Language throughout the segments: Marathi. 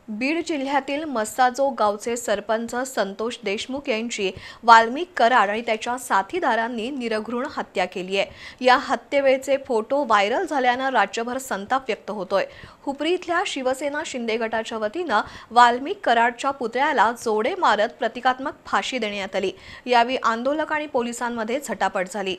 बीड जिल्ह्यातील मस्साजोग गावचे सरपंच संतोष देशमुख यांची वाल्मिक कराड आणि त्याच्या साथीदारांनी निरघृण हत्या केली आहे। या हत्येवेळचे फोटो व्हायरल झाल्याने राज्यभर संताप व्यक्त होतोय। हुपरी इथल्या शिवसेना शिंदे गटाच्या वतीने वाल्मिक कराडच्या पुतळ्याला जोडे मारत प्रतिकात्मक फाशी देण्यात आली। यावेळी आंदोलक आणि पोलिसांमध्ये झटापट झाली।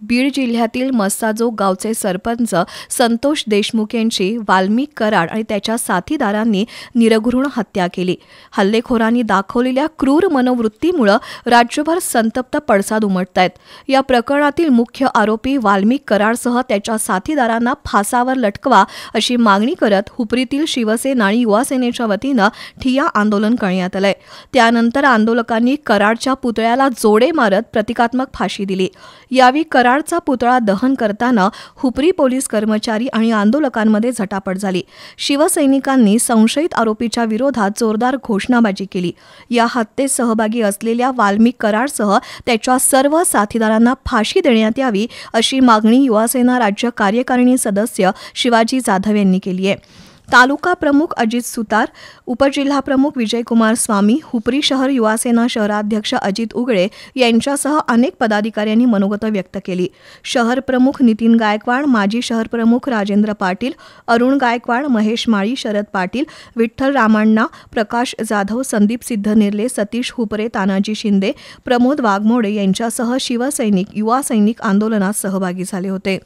बीड जिल्ह्यातील मस्साजोग गावचे सरपंच संतोष देशमुख यांची वाल्मिक कराड आणि त्याच्या साथीदारांनी निरघृण हत्या केली। हल्लेखोरांनी दाखवलेल्या क्रूर मनोवृत्तीमुळे राज्यभर संतप्त पडसाद उमटतायत। या प्रकरणातील मुख्य आरोपी वाल्मिक कराडसह त्याच्या साथीदारांना फासावर लटकवा अशी मागणी करत हुपरीतील शिवसेना आणि युवा सेनेच्या वतीने ठिय्या आंदोलन करण्यात आले। त्यानंतर आंदोलकांनी कराडच्या पुतळ्याला जोडे मारत प्रतिकात्मक फाशी दिली। यावेळी कराडचा पुतळा दहन करताना हुपरी पोलीस कर्मचारी आणि आंदोलकांमध्ये झटापट झाली। शिवसैनिकांनी संशयित आरोपीच्या विरोधात जोरदार घोषणाबाजी केली। या हत्येत सहभागी असलेल्या वाल्मिक कराडसह त्याच्या सर्व साथीदारांना फाशी देण्यात यावी अशी मागणी युवासेना राज्य कार्यकारिणी सदस्य शिवाजी जाधव यांनी केली आहे। तालुका प्रमुख अजित सुतार, उपजिल्हा प्रमुख विजयकुमार स्वामी, हुपरी शहर युवासेना शहराध्यक्ष अजित उगळे यांच्यासह अनेक पदाधिकाऱ्यांनी मनोगत व्यक्त केली। शहर प्रमुख नितीन गायकवाड, माजी शहर प्रमुख राजेंद्र पाटील, अरुण गायकवाड, महेश माळी, शरद पाटील, विठ्ठल रामण्णा, प्रकाश जाधव, संदीप सिद्धनेरले, सतीश हुपरे, तानाजी शिंदे, प्रमोद वाघमोडे यांच्यासह शिवसैनिक, युवा सैनिक आंदोलनात सहभागी झाले होते।